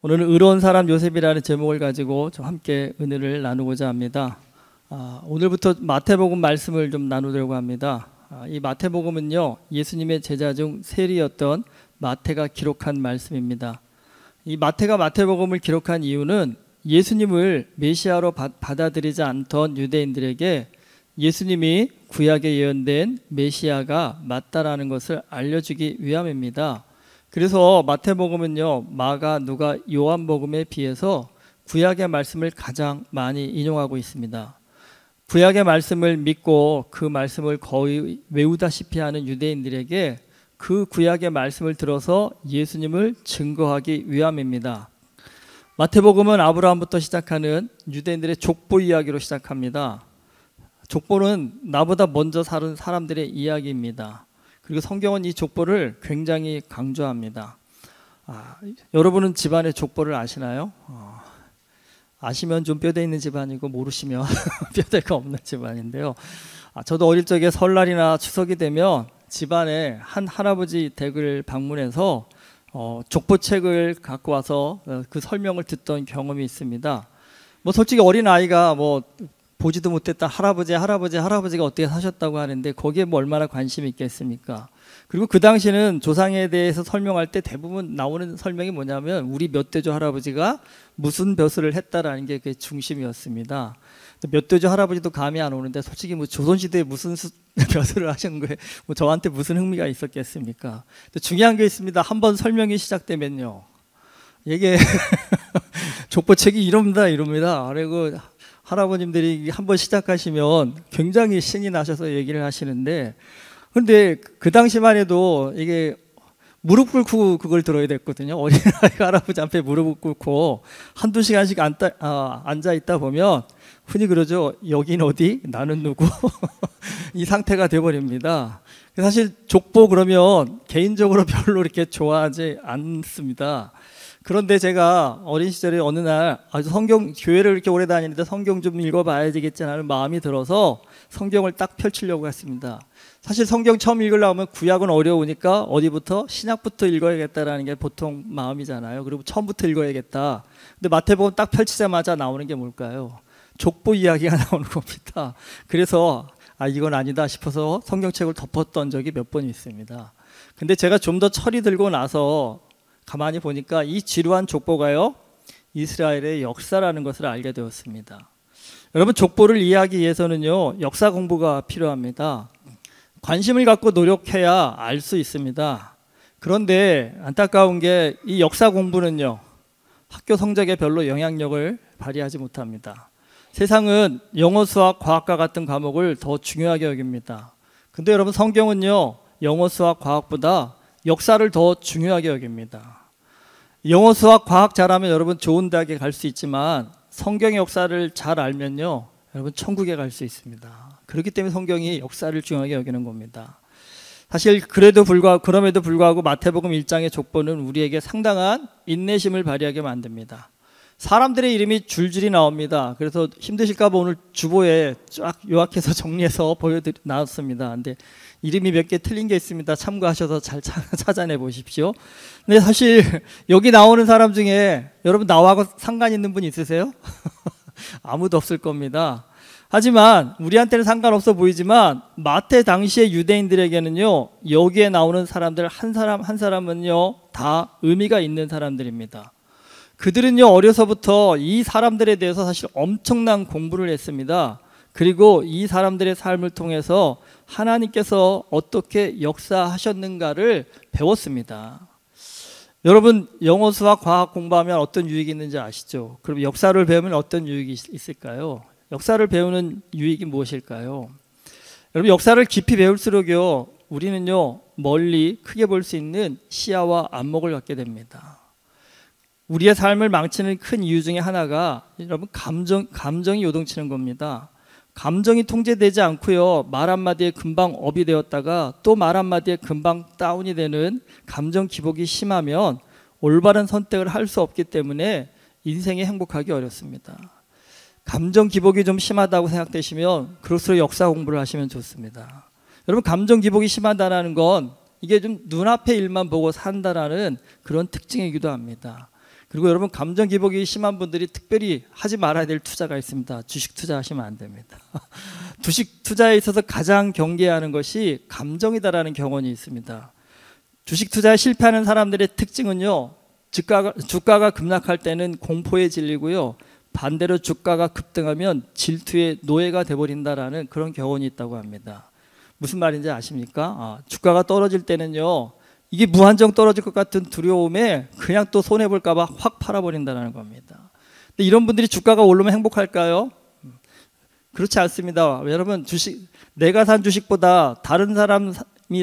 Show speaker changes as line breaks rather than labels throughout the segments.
오늘은 의로운 사람 요셉이라는 제목을 가지고 좀 함께 은혜를 나누고자 합니다. 오늘부터 마태복음 말씀을 좀 나누려고 합니다. 이 마태복음은요, 예수님의 제자 중 세리였던 마태가 기록한 말씀입니다. 이 마태가 마태복음을 기록한 이유는 예수님을 메시아로 받아들이지 않던 유대인들에게 예수님이 구약에 예언된 메시아가 맞다라는 것을 알려주기 위함입니다. 그래서 마태복음은요, 마가, 누가, 요한복음에 비해서 구약의 말씀을 가장 많이 인용하고 있습니다. 구약의 말씀을 믿고 그 말씀을 거의 외우다시피 하는 유대인들에게 그 구약의 말씀을 들어서 예수님을 증거하기 위함입니다. 마태복음은 아브라함부터 시작하는 유대인들의 족보 이야기로 시작합니다. 족보는 나보다 먼저 살은 사람들의 이야기입니다. 그리고 성경은 이 족보를 굉장히 강조합니다. 여러분은 집안의 족보를 아시나요? 아시면 좀 뼈대 있는 집안이고 모르시면 뼈대가 없는 집안인데요. 저도 어릴 적에 설날이나 추석이 되면 집안에 한 할아버지 댁을 방문해서 족보책을 갖고 와서 그 설명을 듣던 경험이 있습니다. 솔직히 어린 아이가 보지도 못했다 할아버지가 어떻게 사셨다고 하는데 거기에 얼마나 관심이 있겠습니까? 그리고 그 당시는 조상에 대해서 설명할 때 대부분 나오는 설명이 뭐냐면 우리 몇 대조 할아버지가 무슨 벼슬을 했다라는 게 그 중심이었습니다. 몇 대조 할아버지도 감이 안 오는데 솔직히 조선시대에 무슨 벼슬을 하신 거에 저한테 무슨 흥미가 있었겠습니까? 중요한 게 있습니다. 한번 설명이 시작되면요, 이게 족보책이 이럽니다. 그리고 할아버님들이 한번 시작하시면 굉장히 신이 나셔서 얘기를 하시는데, 근데 그 당시만 해도 이게 무릎 꿇고 그걸 들어야 됐거든요. 어린아이가 할아버지 앞에 무릎 꿇고 한두 시간씩 앉아 있다 보면 흔히 그러죠. 여긴 어디? 나는 누구? 이 상태가 돼버립니다. 사실 족보 그러면 개인적으로 별로 이렇게 좋아하지 않습니다. 그런데 제가 어린 시절에 어느 날 교회를 이렇게 오래 다니는데 성경 좀 읽어봐야 되겠지라는 마음이 들어서 성경을 딱 펼치려고 했습니다. 사실 성경 처음 읽으려면 구약은 어려우니까 어디부터? 신약부터 읽어야겠다라는 게 보통 마음이잖아요. 그리고 처음부터 읽어야겠다. 근데 마태복음 딱 펼치자마자 나오는 게 뭘까요? 족보 이야기가 나오는 겁니다. 그래서 이건 아니다 싶어서 성경책을 덮었던 적이 몇 번 있습니다. 근데 제가 좀 더 철이 들고 나서 가만히 보니까 이 지루한 족보가요, 이스라엘의 역사라는 것을 알게 되었습니다. 여러분, 족보를 이해하기 위해서는요, 역사 공부가 필요합니다. 관심을 갖고 노력해야 알 수 있습니다. 그런데 안타까운 게 이 역사 공부는요, 학교 성적에 별로 영향력을 발휘하지 못합니다. 세상은 영어, 수학, 과학과 같은 과목을 더 중요하게 여깁니다. 근데 여러분, 성경은요, 영어, 수학, 과학보다 역사를 더 중요하게 여깁니다. 영어, 수학, 과학 잘하면 여러분 좋은 대학에 갈 수 있지만 성경의 역사를 잘 알면요, 여러분 천국에 갈 수 있습니다. 그렇기 때문에 성경이 역사를 중요하게 여기는 겁니다. 사실 그럼에도 불구하고 마태복음 1장의 족보는 우리에게 상당한 인내심을 발휘하게 만듭니다. 사람들의 이름이 줄줄이 나옵니다. 그래서 힘드실까 봐 오늘 주보에 쫙 요약해서 정리해서 나왔습니다. 근데 이름이 몇 개 틀린 게 있습니다. 참고하셔서 잘 찾아내 보십시오. 근데 사실 여기 나오는 사람 중에 여러분 나하고 상관 있는 분 있으세요? 아무도 없을 겁니다. 하지만 우리한테는 상관없어 보이지만 마태 당시의 유대인들에게는요, 여기에 나오는 사람들 한 사람은요 다 의미가 있는 사람들입니다. 그들은요, 어려서부터 이 사람들에 대해서 사실 엄청난 공부를 했습니다. 그리고 이 사람들의 삶을 통해서 하나님께서 어떻게 역사하셨는가를 배웠습니다. 여러분, 영어, 수학, 과학 공부하면 어떤 유익이 있는지 아시죠? 그럼 역사를 배우면 어떤 유익이 있을까요? 역사를 배우는 유익이 무엇일까요? 여러분, 역사를 깊이 배울수록요, 우리는요, 멀리 크게 볼 수 있는 시야와 안목을 갖게 됩니다. 우리의 삶을 망치는 큰 이유 중에 하나가 여러분 감정이 요동치는 겁니다. 감정이 통제되지 않고요, 말 한마디에 금방 업이 되었다가 또 말 한마디에 금방 다운이 되는 감정 기복이 심하면 올바른 선택을 할 수 없기 때문에 인생이 행복하기 어렵습니다. 감정 기복이 좀 심하다고 생각되시면 그럴수록 역사 공부를 하시면 좋습니다. 여러분, 감정 기복이 심하다는 건 이게 좀 눈앞의 일만 보고 산다라는 그런 특징이기도 합니다. 그리고 여러분 감정 기복이 심한 분들이 특별히 하지 말아야 될 투자가 있습니다. 주식 투자하시면 안 됩니다. 주식 투자에 있어서 가장 경계하는 것이 감정이다라는 경험이 있습니다. 주식 투자에 실패하는 사람들의 특징은요, 주가가 급락할 때는 공포에 질리고요, 반대로 주가가 급등하면 질투의 노예가 돼버린다라는 그런 경험이 있다고 합니다. 무슨 말인지 아십니까? 주가가 떨어질 때는요, 이게 무한정 떨어질 것 같은 두려움에 그냥 또 손해볼까 봐 확 팔아버린다는 겁니다. 근데 이런 분들이 주가가 오르면 행복할까요? 그렇지 않습니다. 여러분, 내가 산 주식보다 다른 사람이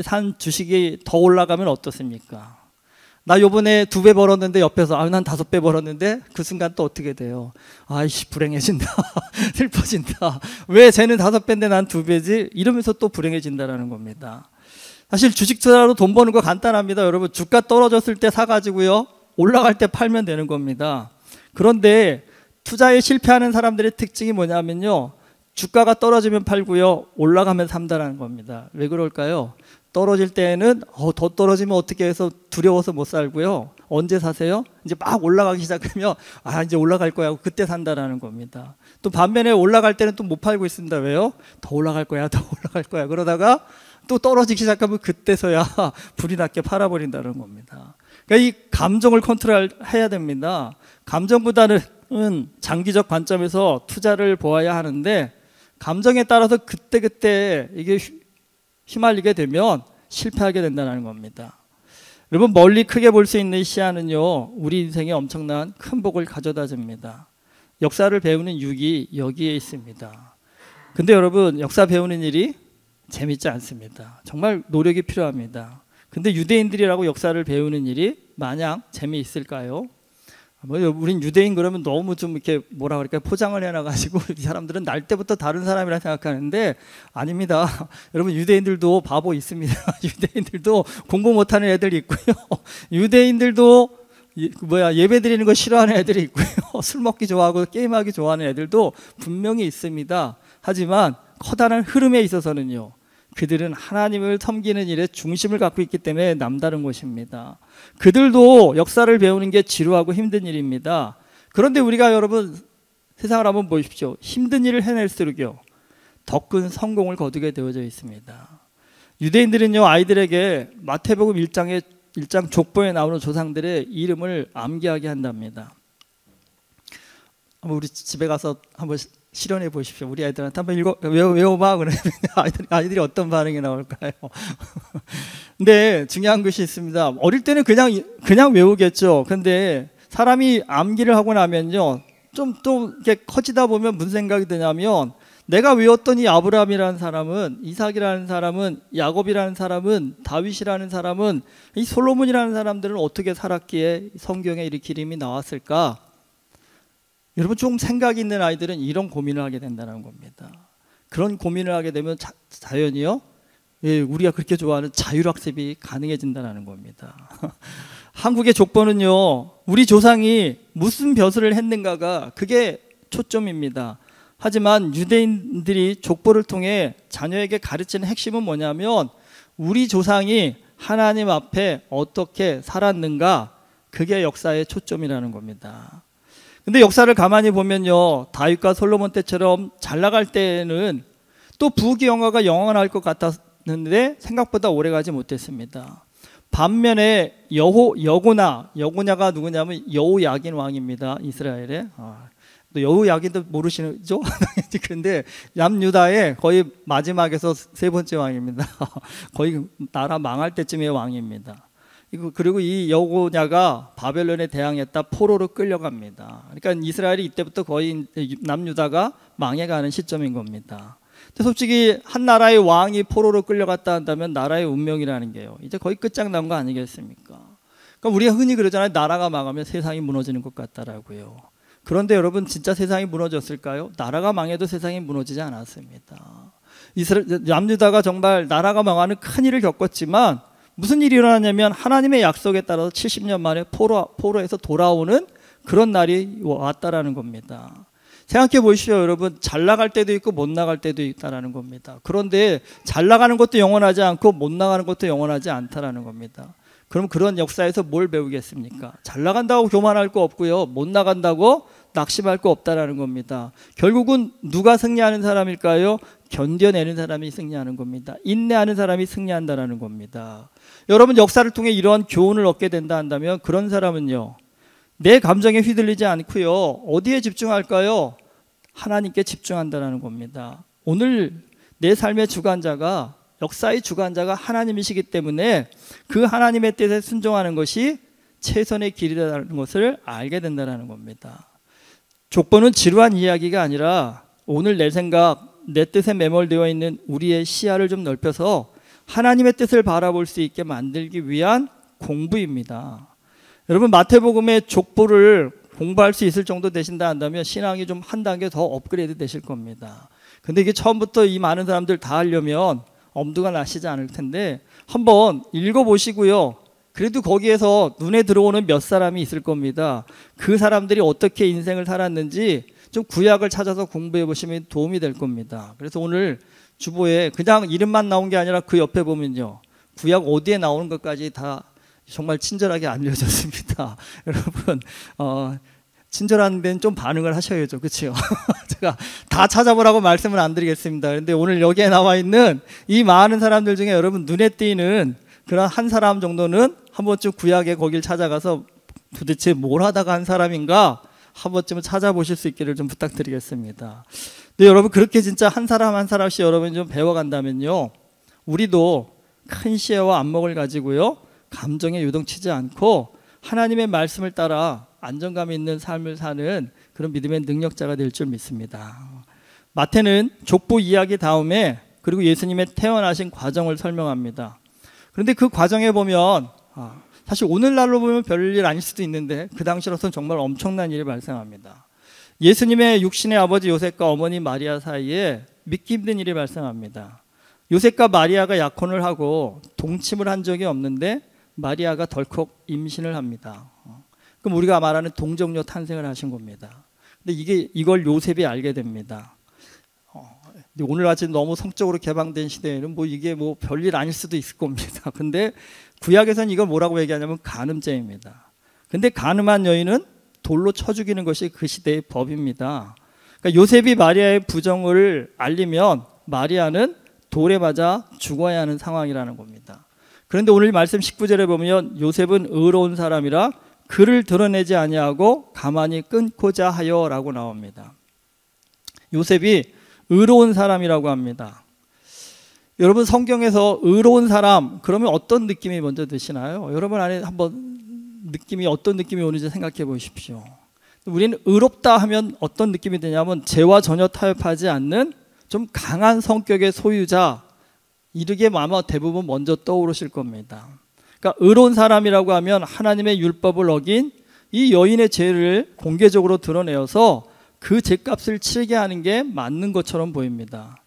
산 주식이 더 올라가면 어떻습니까? 나 요번에 2배 벌었는데 옆에서 난 5배 벌었는데 그 순간 또 어떻게 돼요? 아이씨, 불행해진다. 슬퍼진다. 왜 쟤는 5배인데 난 2배지? 이러면서 또 불행해진다는 겁니다. 사실 주식 투자로 돈 버는 거 간단합니다. 여러분, 주가 떨어졌을 때 사가지고요, 올라갈 때 팔면 되는 겁니다. 그런데 투자에 실패하는 사람들의 특징이 뭐냐면요, 주가가 떨어지면 팔고요, 올라가면 산다는 겁니다. 왜 그럴까요? 떨어질 때는 더 떨어지면 어떻게 해서 두려워서 못 살고요, 언제 사세요? 이제 막 올라가기 시작하면 이제 올라갈 거야 하고 그때 산다라는 겁니다. 또 반면에 올라갈 때는 또 못 팔고 있습니다. 왜요? 더 올라갈 거야, 더 올라갈 거야. 그러다가 또 떨어지기 시작하면 그때서야 불이 났게 팔아버린다는 겁니다. 그러니까 이 감정을 컨트롤해야 됩니다. 감정보다는 장기적 관점에서 투자를 보아야 하는데, 감정에 따라서 그때그때 이게 휘말리게 되면 실패하게 된다는 겁니다. 여러분, 멀리 크게 볼 수 있는 시야는요, 우리 인생에 엄청난 큰 복을 가져다 줍니다. 역사를 배우는 유익이 여기에 있습니다. 근데 여러분, 역사 배우는 일이 재밌지 않습니다. 정말 노력이 필요합니다. 근데 유대인들이라고 역사를 배우는 일이 마냥 재미있을까요? 우린 유대인 그러면 너무 좀 이렇게 뭐라 그럴까요? 포장을 해놔가지고 이 사람들은 날 때부터 다른 사람이라 생각하는데 아닙니다. 여러분, 유대인들도 바보 있습니다. 유대인들도 공부 못하는 애들 있고요. 유대인들도 예배 드리는 거 싫어하는 애들이 있고요. 술 먹기 좋아하고 게임하기 좋아하는 애들도 분명히 있습니다. 하지만 커다란 흐름에 있어서는요, 그들은 하나님을 섬기는 일에 중심을 갖고 있기 때문에 남다른 것입니다. 그들도 역사를 배우는 게 지루하고 힘든 일입니다. 그런데 우리가 여러분 세상을 한번 보십시오. 힘든 일을 해낼수록요, 더 큰 성공을 거두게 되어져 있습니다. 유대인들은요, 아이들에게 마태복음 1장 족보에 나오는 조상들의 이름을 암기하게 한답니다. 한번 우리 집에 가서 한번 실현해 보십시오. 우리 아이들한테 한번 외워봐. 그러면 아이들이 어떤 반응이 나올까요? 근데 중요한 것이 있습니다. 어릴 때는 그냥 외우겠죠. 근데 사람이 암기를 하고 나면요, 좀 또 이렇게 커지다 보면 무슨 생각이 드냐면, 내가 외웠던 이 아브라함이라는 사람은, 이삭이라는 사람은, 야곱이라는 사람은, 다윗이라는 사람은, 이 솔로몬이라는 사람들은 어떻게 살았기에 성경에 이렇게 이름이 나왔을까? 여러분, 좀 생각이 있는 아이들은 이런 고민을 하게 된다는 겁니다. 그런 고민을 하게 되면 자연히요, 우리가 그렇게 좋아하는 자율학습이 가능해진다는 겁니다. 한국의 족보는요, 우리 조상이 무슨 벼슬을 했는가가 그게 초점입니다. 하지만 유대인들이 족보를 통해 자녀에게 가르치는 핵심은 뭐냐면, 우리 조상이 하나님 앞에 어떻게 살았는가, 그게 역사의 초점이라는 겁니다. 근데 역사를 가만히 보면요, 다윗과 솔로몬 때처럼 잘 나갈 때는 또 부귀영화가 영원할 것 같았는데 생각보다 오래가지 못했습니다. 반면에 여고냐가 누구냐면 여호야긴 왕입니다. 이스라엘에. 또 여호야긴도 모르시죠? 그런데 남유다의 거의 마지막에서 3번째 왕입니다. 거의 나라 망할 때쯤의 왕입니다. 그리고 이 여고냐가 바벨론에 대항했다 포로로 끌려갑니다. 그러니까 이스라엘이 이때부터 거의 남유다가 망해가는 시점인 겁니다. 근데 솔직히 한 나라의 왕이 포로로 끌려갔다 한다면 나라의 운명이라는 게요, 이제 거의 끝장난 거 아니겠습니까? 그러니까 우리가 흔히 그러잖아요. 나라가 망하면 세상이 무너지는 것 같다라고요. 그런데 여러분, 진짜 세상이 무너졌을까요? 나라가 망해도 세상이 무너지지 않았습니다. 남유다가 정말 나라가 망하는 큰 일을 겪었지만 무슨 일이 일어났냐면, 하나님의 약속에 따라서 70년 만에 포로에서 돌아오는 그런 날이 왔다라는 겁니다. 생각해 보십시오. 여러분, 잘 나갈 때도 있고 못 나갈 때도 있다라는 겁니다. 그런데 잘 나가는 것도 영원하지 않고 못 나가는 것도 영원하지 않다라는 겁니다. 그럼 그런 역사에서 뭘 배우겠습니까? 잘 나간다고 교만할 거 없고요. 못 나간다고 낙심할 거 없다라는 겁니다. 결국은 누가 승리하는 사람일까요? 견뎌내는 사람이 승리하는 겁니다. 인내하는 사람이 승리한다라는 겁니다. 여러분 역사를 통해 이러한 교훈을 얻게 된다 한다면 그런 사람은요. 내 감정에 휘둘리지 않고요. 어디에 집중할까요? 하나님께 집중한다라는 겁니다. 오늘 내 삶의 주관자가 역사의 주관자가 하나님이시기 때문에 그 하나님의 뜻에 순종하는 것이 최선의 길이라는 것을 알게 된다는 겁니다. 족보는 지루한 이야기가 아니라 오늘 내 생각, 내 뜻에 매몰되어 있는 우리의 시야를 좀 넓혀서 하나님의 뜻을 바라볼 수 있게 만들기 위한 공부입니다. 여러분 마태복음의 족보를 공부할 수 있을 정도 되신다 한다면 신앙이 좀 한 단계 더 업그레이드 되실 겁니다. 근데 이게 처음부터 이 많은 사람들 다 하려면 엄두가 나시지 않을 텐데 한번 읽어보시고요. 그래도 거기에서 눈에 들어오는 몇 사람이 있을 겁니다. 그 사람들이 어떻게 인생을 살았는지 좀 구약을 찾아서 공부해 보시면 도움이 될 겁니다. 그래서 오늘 주보에 그냥 이름만 나온 게 아니라 그 옆에 보면요. 구약 어디에 나오는 것까지 다 정말 친절하게 알려졌습니다. 여러분 친절한 데는 좀 반응을 하셔야죠. 그렇죠? 제가 다 찾아보라고 말씀은 안 드리겠습니다. 그런데 오늘 여기에 나와 있는 이 많은 사람들 중에 여러분 눈에 띄는 그런 한 사람 정도는 한 번쯤 구약에 거길 찾아가서 도대체 뭘 하다가 한 사람인가 한 번쯤은 찾아보실 수 있기를 좀 부탁드리겠습니다. 근데 여러분 그렇게 진짜 한 사람 한 사람씩 여러분이 좀 배워간다면요. 우리도 큰 시야와 안목을 가지고요. 감정에 요동치지 않고 하나님의 말씀을 따라 안정감 있는 삶을 사는 그런 믿음의 능력자가 될 줄 믿습니다. 마태는 족보 이야기 다음에 그리고 예수님의 태어나신 과정을 설명합니다. 그런데 그 과정에 보면 사실 오늘날로 보면 별일 아닐 수도 있는데 그 당시로서는 정말 엄청난 일이 발생합니다. 예수님의 육신의 아버지 요셉과 어머니 마리아 사이에 믿기 힘든 일이 발생합니다. 요셉과 마리아가 약혼을 하고 동침을 한 적이 없는데 마리아가 덜컥 임신을 합니다. 그럼 우리가 말하는 동정녀 탄생을 하신 겁니다. 근데 이걸 요셉이 알게 됩니다. 근데 오늘같이 너무 성적으로 개방된 시대에는 이게 별일 아닐 수도 있을 겁니다. 근데 구약에서는 이걸 뭐라고 얘기하냐면 간음죄입니다. 근데 간음한 여인은 돌로 쳐 죽이는 것이 그 시대의 법입니다. 그러니까 요셉이 마리아의 부정을 알리면 마리아는 돌에 맞아 죽어야 하는 상황이라는 겁니다. 그런데 오늘 말씀 19절에 보면 요셉은 의로운 사람이라 그를 드러내지 아니하고 가만히 끊고자 하여라고 나옵니다. 요셉이 의로운 사람이라고 합니다. 여러분 성경에서 의로운 사람 그러면 어떤 느낌이 먼저 드시나요? 여러분 안에 한번 어떤 느낌이 오는지 생각해 보십시오. 우리는 의롭다 하면 어떤 느낌이 드냐면 죄와 전혀 타협하지 않는 좀 강한 성격의 소유자 이렇게 아마 대부분 먼저 떠오르실 겁니다. 그러니까 의로운 사람이라고 하면 하나님의 율법을 어긴 이 여인의 죄를 공개적으로 드러내어서 그 죄값을 치르게 하는 게 맞는 것처럼 보입니다.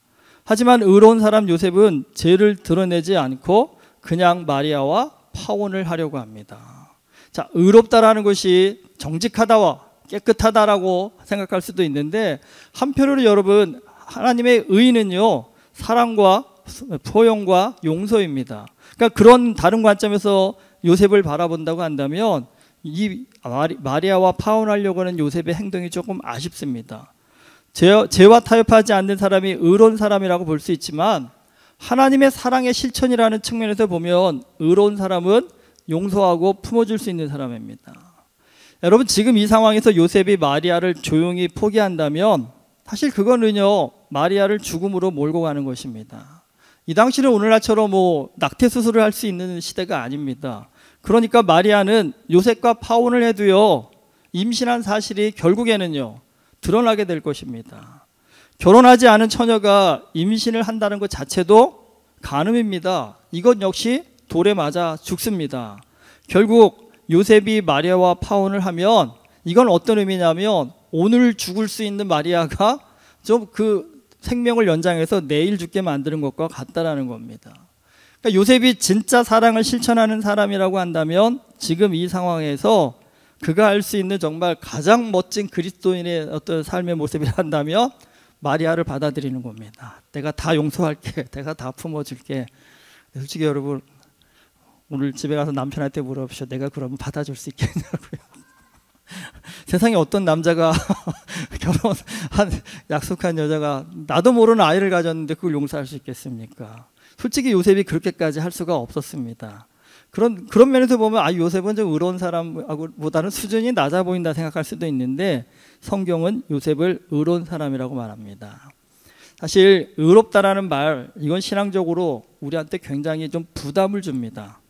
하지만 의로운 사람 요셉은 죄를 드러내지 않고 그냥 마리아와 파혼을 하려고 합니다. 자, 의롭다라는 것이 정직하다와 깨끗하다라고 생각할 수도 있는데 한편으로 여러분 하나님의 의는요 사랑과 포용과 용서입니다. 그러니까 그런 다른 관점에서 요셉을 바라본다고 한다면 이 마리아와 파혼하려고 하는 요셉의 행동이 조금 아쉽습니다. 죄와 타협하지 않는 사람이 의로운 사람이라고 볼 수 있지만 하나님의 사랑의 실천이라는 측면에서 보면 의로운 사람은 용서하고 품어줄 수 있는 사람입니다. 여러분 지금 이 상황에서 요셉이 마리아를 조용히 포기한다면 사실 그거는요 마리아를 죽음으로 몰고 가는 것입니다. 이 당시는 오늘날처럼 낙태 수술을 할 수 있는 시대가 아닙니다. 그러니까 마리아는 요셉과 파혼을 해도요 임신한 사실이 결국에는요 드러나게 될 것입니다. 결혼하지 않은 처녀가 임신을 한다는 것 자체도 간음입니다. 이것 역시 돌에 맞아 죽습니다. 결국 요셉이 마리아와 파혼을 하면 이건 어떤 의미냐면 오늘 죽을 수 있는 마리아가 좀 그 생명을 연장해서 내일 죽게 만드는 것과 같다라는 겁니다. 그러니까 요셉이 진짜 사랑을 실천하는 사람이라고 한다면 지금 이 상황에서 그가 할 수 있는 정말 가장 멋진 그리스도인의 어떤 삶의 모습이 한다면 마리아를 받아들이는 겁니다. 내가 다 용서할게. 내가 다 품어줄게. 솔직히 여러분 오늘 집에 가서 남편한테 물어보셔. 내가 그러면 받아줄 수 있겠냐고요. 세상에 어떤 남자가 약속한 여자가 나도 모르는 아이를 가졌는데 그걸 용서할 수 있겠습니까? 솔직히 요셉이 그렇게까지 할 수가 없었습니다. 그런 면에서 보면 요셉은 좀 의로운 사람보다는 수준이 낮아 보인다 생각할 수도 있는데 성경은 요셉을 의로운 사람이라고 말합니다. 사실 의롭다라는 말, 이건 신앙적으로 우리한테 굉장히 좀 부담을 줍니다.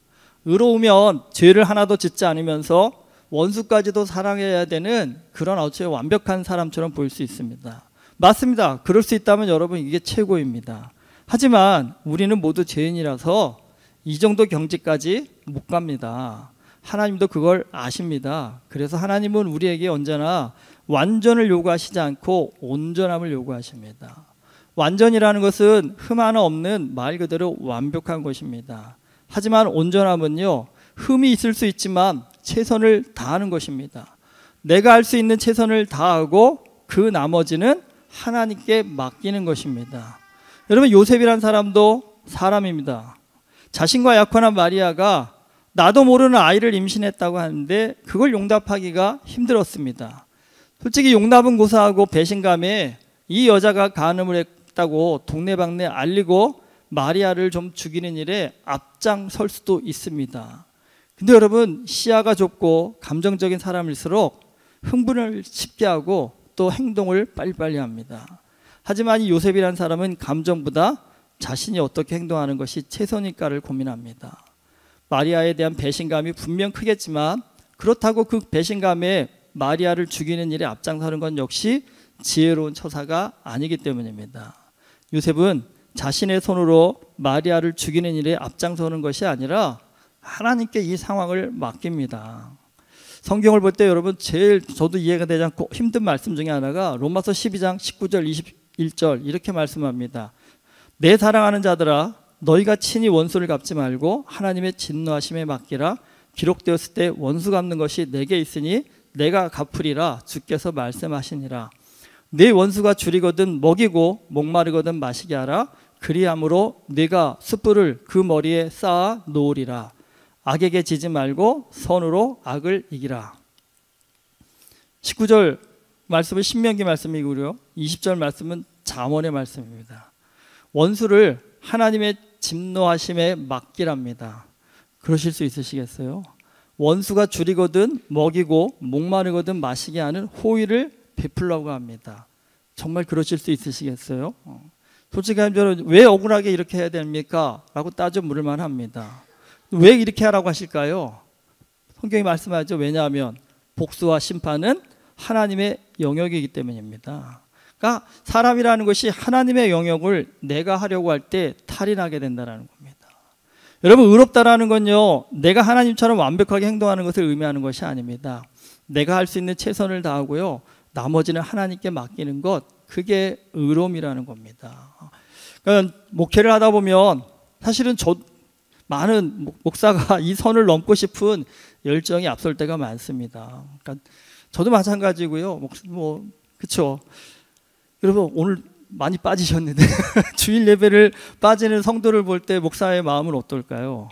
의로우면 죄를 하나도 짓지 않으면서 원수까지도 사랑해야 되는 그런 어째 완벽한 사람처럼 보일 수 있습니다. 맞습니다. 그럴 수 있다면 여러분 이게 최고입니다. 하지만 우리는 모두 죄인이라서 이 정도 경지까지 못 갑니다. 하나님도 그걸 아십니다. 그래서 하나님은 우리에게 언제나 완전을 요구하시지 않고 온전함을 요구하십니다. 완전이라는 것은 흠 하나 없는 말 그대로 완벽한 것입니다. 하지만 온전함은요, 흠이 있을 수 있지만 최선을 다하는 것입니다. 내가 할 수 있는 최선을 다하고 그 나머지는 하나님께 맡기는 것입니다. 여러분, 요셉이란 사람도 사람입니다. 자신과 약혼한 마리아가 나도 모르는 아이를 임신했다고 하는데 그걸 용납하기가 힘들었습니다. 솔직히 용납은 고사하고 배신감에 이 여자가 간음을 했다고 동네방네 알리고 마리아를 좀 죽이는 일에 앞장설 수도 있습니다. 근데 여러분, 시야가 좁고 감정적인 사람일수록 흥분을 쉽게 하고 또 행동을 빨리빨리 합니다. 하지만 이 요셉이라는 사람은 감정보다 자신이 어떻게 행동하는 것이 최선일까를 고민합니다. 마리아에 대한 배신감이 분명 크겠지만 그렇다고 그 배신감에 마리아를 죽이는 일에 앞장서는 건 역시 지혜로운 처사가 아니기 때문입니다. 요셉은 자신의 손으로 마리아를 죽이는 일에 앞장서는 것이 아니라 하나님께 이 상황을 맡깁니다. 성경을 볼 때 여러분 제일 저도 이해가 되지 않고 힘든 말씀 중에 하나가 로마서 12장 19절 21절 이렇게 말씀합니다. 내 사랑하는 자들아, 너희가 친히 원수를 갚지 말고 하나님의 진노하심에 맡기라. 기록되었을 때 원수 갚는 것이 내게 있으니 내가 갚으리라. 주께서 말씀하시니라. 내 원수가 줄이거든 먹이고 목마르거든 마시게 하라. 그리함으로 네가 숯불을 그 머리에 쌓아 놓으리라. 악에게 지지 말고 선으로 악을 이기라. 19절 말씀은 신명기 말씀이고요, 20절 말씀은 잠언의 말씀입니다. 원수를 하나님의 진노하심에 맡기랍니다. 그러실 수 있으시겠어요? 원수가 줄이거든 먹이고 목마르거든 마시게 하는 호의를 베풀라고 합니다. 정말 그러실 수 있으시겠어요? 솔직히 한편으로 왜 억울하게 이렇게 해야 됩니까? 라고 따져 물을만 합니다. 왜 이렇게 하라고 하실까요? 성경이 말씀하죠. 왜냐하면 복수와 심판은 하나님의 영역이기 때문입니다. 그러니까 사람이라는 것이 하나님의 영역을 내가 하려고 할 때 탈인하게 된다는 겁니다. 여러분, 의롭다라는 건요, 내가 하나님처럼 완벽하게 행동하는 것을 의미하는 것이 아닙니다. 내가 할 수 있는 최선을 다하고요, 나머지는 하나님께 맡기는 것, 그게 의로움이라는 겁니다. 그러니까 목회를 하다 보면 사실은 많은 목사가 이 선을 넘고 싶은 열정이 앞설 때가 많습니다. 그러니까 저도 마찬가지고요. 그렇죠. 여러분, 오늘 많이 빠지셨는데 주일 예배를 빠지는 성도를 볼 때 목사의 마음은 어떨까요?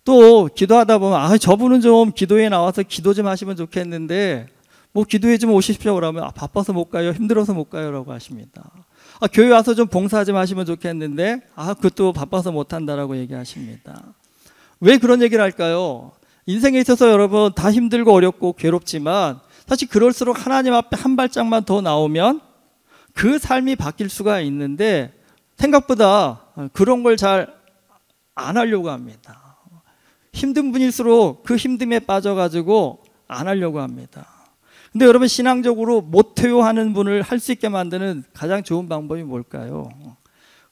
또 기도하다 보면 저분은 좀 기도에 나와서 기도 좀 하시면 좋겠는데 기도해 좀 오십시오 그러면 바빠서 못 가요, 힘들어서 못 가요 라고 하십니다. 교회 와서 좀 봉사 좀 하시면 좋겠는데 그것도 바빠서 못 한다라고 얘기하십니다. 왜 그런 얘기를 할까요? 인생에 있어서 여러분 다 힘들고 어렵고 괴롭지만 사실 그럴수록 하나님 앞에 한 발짝만 더 나오면 그 삶이 바뀔 수가 있는데 생각보다 그런 걸 잘 안 하려고 합니다. 힘든 분일수록 그 힘듦에 빠져가지고 안 하려고 합니다. 근데 여러분, 신앙적으로 못해요 하는 분을 할 수 있게 만드는 가장 좋은 방법이 뭘까요?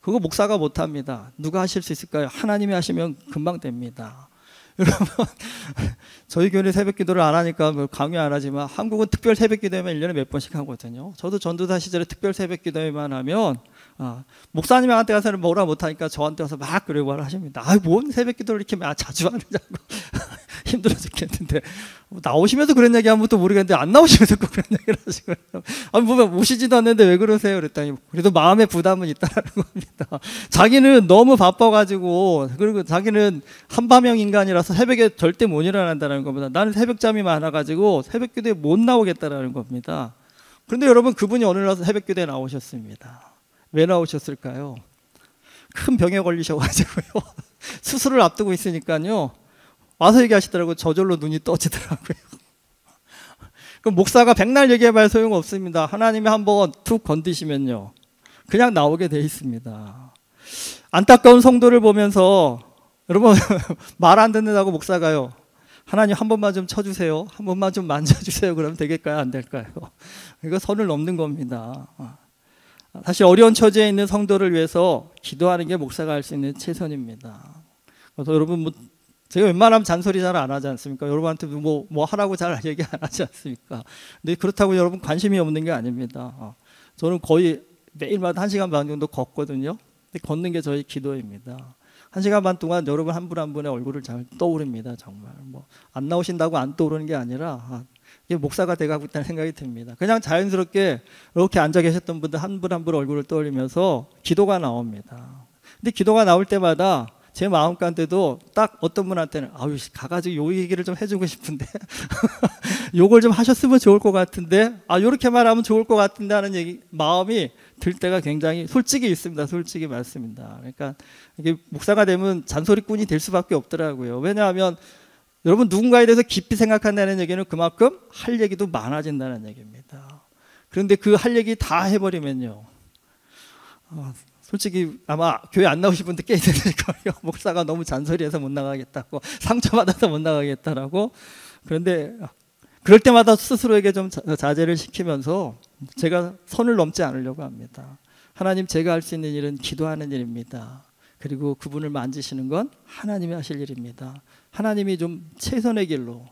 그거 목사가 못합니다. 누가 하실 수 있을까요? 하나님이 하시면 금방 됩니다. 여러분, 저희 교회 새벽 기도를 안 하니까 강요 안 하지만 한국은 특별 새벽 기도회만 1년에 몇 번씩 하거든요. 저도 전도사 시절에 특별 새벽 기도회만 하면 목사님한테 가서는 뭐라 못하니까 저한테 와서 막 그러고 하십니다. 뭔 새벽 기도를 이렇게 자주 하느냐고 힘들어 죽겠는데 나오시면서 그런 얘기 하면 또 모르겠는데 안 나오시면서 꼭 그런 얘기를 하시고요. 아니 뭐 오시지도 않는데 왜 그러세요? 그랬더니 그래도 마음의 부담은 있다라는 겁니다. 자기는 너무 바빠가지고 그리고 자기는 한밤형 인간이라서 새벽에 절대 못 일어난다는 겁니다. 나는 새벽잠이 많아가지고 새벽기도에 못 나오겠다라는 겁니다. 그런데 여러분 그분이 어느 날 새벽기도에 나오셨습니다. 왜 나오셨을까요? 큰 병에 걸리셔가지고요. 수술을 앞두고 있으니까요. 와서 얘기하시더라고요. 저절로 눈이 떠지더라고요. 그럼 목사가 백날 얘기해봐야 소용없습니다. 하나님이 한번 툭 건드시면요. 그냥 나오게 돼 있습니다. 안타까운 성도를 보면서 여러분 말 안 듣는다고 목사가요. 하나님 한 번만 좀 쳐주세요. 한 번만 좀 만져주세요. 그러면 되겠까요? 안 될까요? 이거 선을 넘는 겁니다. 사실 어려운 처지에 있는 성도를 위해서 기도하는 게 목사가 할 수 있는 최선입니다. 그래서 여러분 뭐 제가 웬만하면 잔소리 잘 안 하지 않습니까? 여러분한테 뭐 하라고 잘 얘기 안 하지 않습니까? 근데 그렇다고 여러분 관심이 없는 게 아닙니다. 저는 거의 매일마다 1시간 반 정도 걷거든요. 근데 걷는 게 저희 기도입니다. 1시간 반 동안 여러분 한 분 한 분의 얼굴을 잘 떠오릅니다. 정말 뭐 안 나오신다고 안 떠오르는 게 아니라 이게 목사가 돼가고 있다는 생각이 듭니다. 그냥 자연스럽게 이렇게 앉아 계셨던 분들 한 분 한 분 얼굴을 떠올리면서 기도가 나옵니다. 근데 기도가 나올 때마다 제 마음 가운데도 딱 어떤 분한테는 아유 가가지고 요 얘기를 좀 해주고 싶은데 요걸 좀 하셨으면 좋을 것 같은데 요렇게 말하면 좋을 것 같은데 하는 얘기 마음이 들 때가 굉장히 솔직히 있습니다. 솔직히 말씀입니다. 그러니까 이게 목사가 되면 잔소리꾼이 될 수밖에 없더라고요. 왜냐하면 여러분 누군가에 대해서 깊이 생각한다는 얘기는 그만큼 할 얘기도 많아진다는 얘기입니다. 그런데 그 할 얘기 다 해버리면요. 솔직히 아마 교회 안 나오신 분들 꽤 있을 거예요. 목사가 너무 잔소리해서 못 나가겠다고 상처받아서 못 나가겠다라고. 그런데 그럴 때마다 스스로에게 좀 자제를 시키면서 제가 선을 넘지 않으려고 합니다. 하나님 제가 할 수 있는 일은 기도하는 일입니다. 그리고 그분을 만지시는 건 하나님이 하실 일입니다. 하나님이 좀 최선의 길로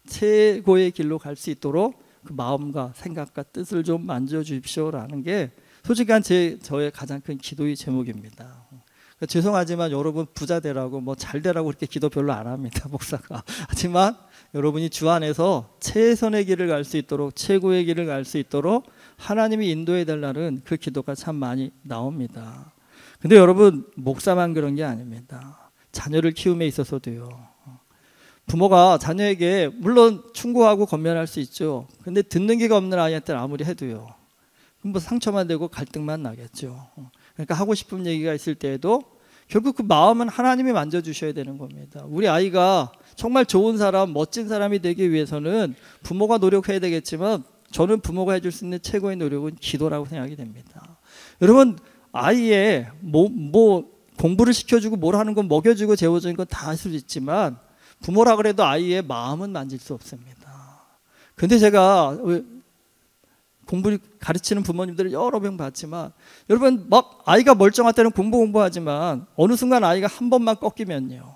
최고의 길로 갈 수 있도록 그 마음과 생각과 뜻을 좀 만져주십시오라는 게 솔직한 저의 가장 큰 기도의 제목입니다. 그러니까 죄송하지만 여러분 부자 되라고 뭐 잘 되라고 그렇게 기도 별로 안 합니다. 목사가. 하지만 여러분이 주 안에서 최선의 길을 갈 수 있도록 최고의 길을 갈 수 있도록 하나님이 인도해 달라는 그 기도가 참 많이 나옵니다. 근데 여러분 목사만 그런 게 아닙니다. 자녀를 키움에 있어서도요. 부모가 자녀에게 물론 충고하고 권면할 수 있죠. 근데 듣는 기가 없는 아이한테는 아무리 해도요. 뭐 상처만 되고 갈등만 나겠죠. 그러니까 하고 싶은 얘기가 있을 때에도 결국 그 마음은 하나님이 만져주셔야 되는 겁니다. 우리 아이가 정말 좋은 사람, 멋진 사람이 되기 위해서는 부모가 노력해야 되겠지만 저는 부모가 해줄 수 있는 최고의 노력은 기도라고 생각이 됩니다. 여러분 아이의 뭐 공부를 시켜주고 뭘 하는 건 먹여주고 재워주는 건 다 할 수 있지만 부모라 그래도 아이의 마음은 만질 수 없습니다. 근데 제가 공부를 가르치는 부모님들을 여러 명 봤지만 여러분 막 아이가 멀쩡할 때는 공부하지만 어느 순간 아이가 한 번만 꺾이면요.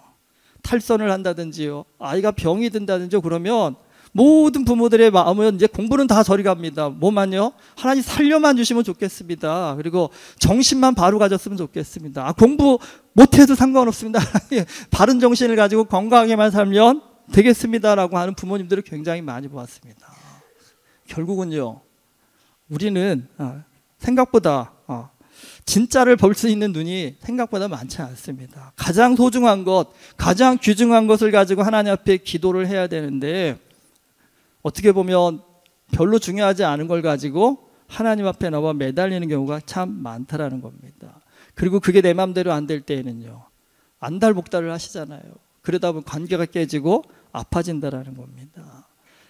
탈선을 한다든지요. 아이가 병이 든다든지요. 그러면 모든 부모들의 마음은 이제 공부는 다 저리 갑니다. 뭐만요? 하나님 살려만 주시면 좋겠습니다. 그리고 정신만 바로 가졌으면 좋겠습니다. 공부 못해도 상관없습니다. 바른 정신을 가지고 건강하게만 살면 되겠습니다라고 하는 부모님들을 굉장히 많이 보았습니다. 결국은요. 우리는 생각보다 진짜를 볼 수 있는 눈이 생각보다 많지 않습니다. 가장 소중한 것, 가장 귀중한 것을 가지고 하나님 앞에 기도를 해야 되는데 어떻게 보면 별로 중요하지 않은 걸 가지고 하나님 앞에 나와 매달리는 경우가 참 많다라는 겁니다. 그리고 그게 내 마음대로 안 될 때에는요. 안달복달을 하시잖아요. 그러다 보면 관계가 깨지고 아파진다라는 겁니다.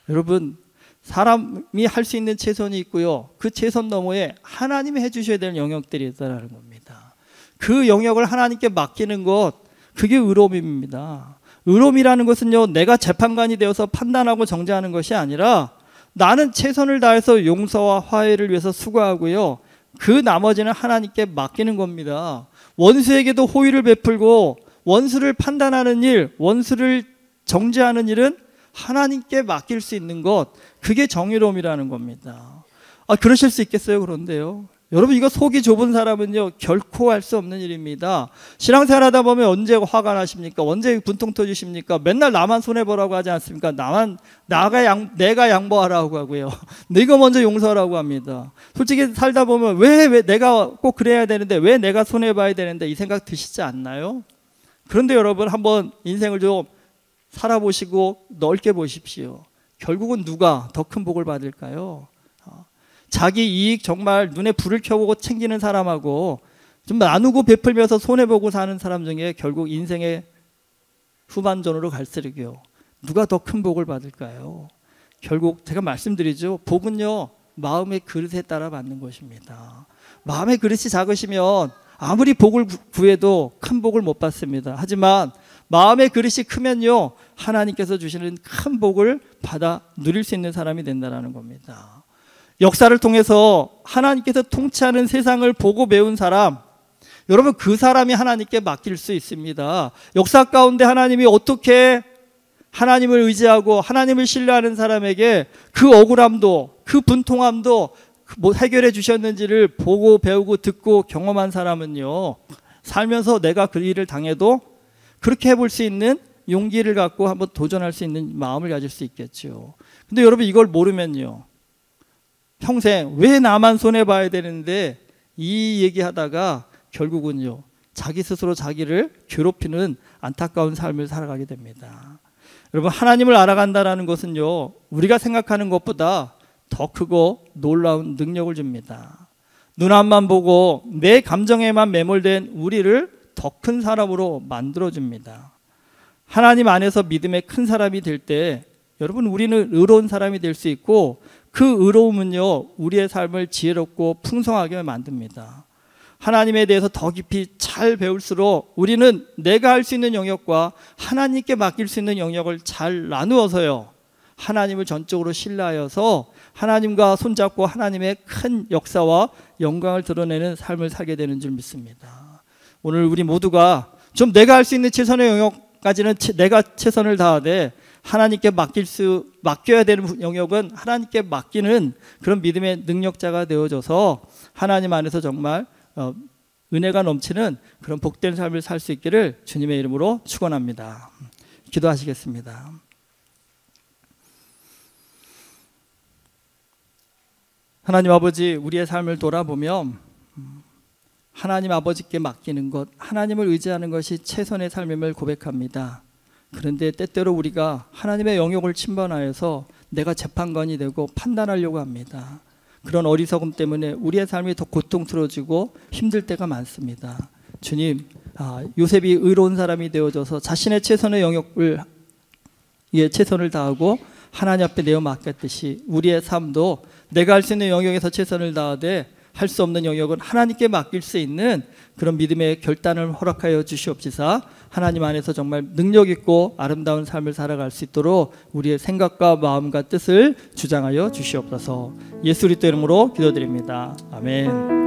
여러분 사람이 할 수 있는 최선이 있고요. 그 최선 너머에 하나님이 해주셔야 될 영역들이 있다는 겁니다. 그 영역을 하나님께 맡기는 것, 그게 의로움입니다. 의로움이라는 것은요, 내가 재판관이 되어서 판단하고 정죄하는 것이 아니라 나는 최선을 다해서 용서와 화해를 위해서 수고하고요. 그 나머지는 하나님께 맡기는 겁니다. 원수에게도 호의를 베풀고 원수를 판단하는 일, 원수를 정죄하는 일은 하나님께 맡길 수 있는 것, 그게 정의로움이라는 겁니다. 그러실 수 있겠어요? 그런데요. 여러분 이거 속이 좁은 사람은요 결코 할 수 없는 일입니다. 신앙생활 하다 보면 언제 화가 나십니까? 언제 분통 터지십니까? 맨날 나만 손해보라고 하지 않습니까? 내가 양보하라고 하고요. 네가 먼저 용서하라고 합니다. 솔직히 살다 보면 왜 내가 꼭 그래야 되는데, 왜 내가 손해봐야 되는데, 이 생각 드시지 않나요? 그런데 여러분 한번 인생을 좀 살아보시고 넓게 보십시오. 결국은 누가 더 큰 복을 받을까요? 자기 이익 정말 눈에 불을 켜고 챙기는 사람하고 좀 나누고 베풀면서 손해보고 사는 사람 중에 결국 인생의 후반전으로 갈수록요 누가 더 큰 복을 받을까요? 결국 제가 말씀드리죠. 복은요 마음의 그릇에 따라 받는 것입니다. 마음의 그릇이 작으시면 아무리 복을 구해도 큰 복을 못 받습니다. 하지만 마음의 그릇이 크면요 하나님께서 주시는 큰 복을 받아 누릴 수 있는 사람이 된다는 겁니다. 역사를 통해서 하나님께서 통치하는 세상을 보고 배운 사람, 여러분 그 사람이 하나님께 맡길 수 있습니다. 역사 가운데 하나님이 어떻게 하나님을 의지하고 하나님을 신뢰하는 사람에게 그 억울함도 그 분통함도 해결해 주셨는지를 보고 배우고 듣고 경험한 사람은요 살면서 내가 그 일을 당해도 그렇게 해볼 수 있는 용기를 갖고 한번 도전할 수 있는 마음을 가질 수 있겠죠. 근데 여러분 이걸 모르면요 평생 왜 나만 손해봐야 되는데 이 얘기하다가 결국은요 자기 스스로 자기를 괴롭히는 안타까운 삶을 살아가게 됩니다. 여러분 하나님을 알아간다는 것은요 우리가 생각하는 것보다 더 크고 놀라운 능력을 줍니다. 눈앞만 보고 내 감정에만 매몰된 우리를 더 큰 사람으로 만들어줍니다. 하나님 안에서 믿음의 큰 사람이 될 때 여러분 우리는 의로운 사람이 될 수 있고 그 의로움은요 우리의 삶을 지혜롭고 풍성하게 만듭니다. 하나님에 대해서 더 깊이 잘 배울수록 우리는 내가 할 수 있는 영역과 하나님께 맡길 수 있는 영역을 잘 나누어서요 하나님을 전적으로 신뢰하여서 하나님과 손잡고 하나님의 큰 역사와 영광을 드러내는 삶을 살게 되는 줄 믿습니다. 오늘 우리 모두가 좀 내가 할 수 있는 최선의 영역까지는 내가 최선을 다하되 하나님께 맡겨야 되는 영역은 하나님께 맡기는 그런 믿음의 능력자가 되어져서 하나님 안에서 정말 은혜가 넘치는 그런 복된 삶을 살 수 있기를 주님의 이름으로 축원합니다. 기도하시겠습니다. 하나님 아버지, 우리의 삶을 돌아보면 하나님 아버지께 맡기는 것, 하나님을 의지하는 것이 최선의 삶임을 고백합니다. 그런데 때때로 우리가 하나님의 영역을 침범하여서 내가 재판관이 되고 판단하려고 합니다. 그런 어리석음 때문에 우리의 삶이 더 고통스러워지고 힘들 때가 많습니다. 주님, 요셉이 의로운 사람이 되어져서 자신의 최선의 영역을 최선을 다하고 하나님 앞에 내어 맡겼듯이 우리의 삶도 내가 할 수 있는 영역에서 최선을 다하되 할 수 없는 영역은 하나님께 맡길 수 있는 그런 믿음의 결단을 허락하여 주시옵시사 하나님 안에서 정말 능력 있고 아름다운 삶을 살아갈 수 있도록 우리의 생각과 마음과 뜻을 주장하여 주시옵소서. 예수 그리스도 이름으로 기도드립니다. 아멘.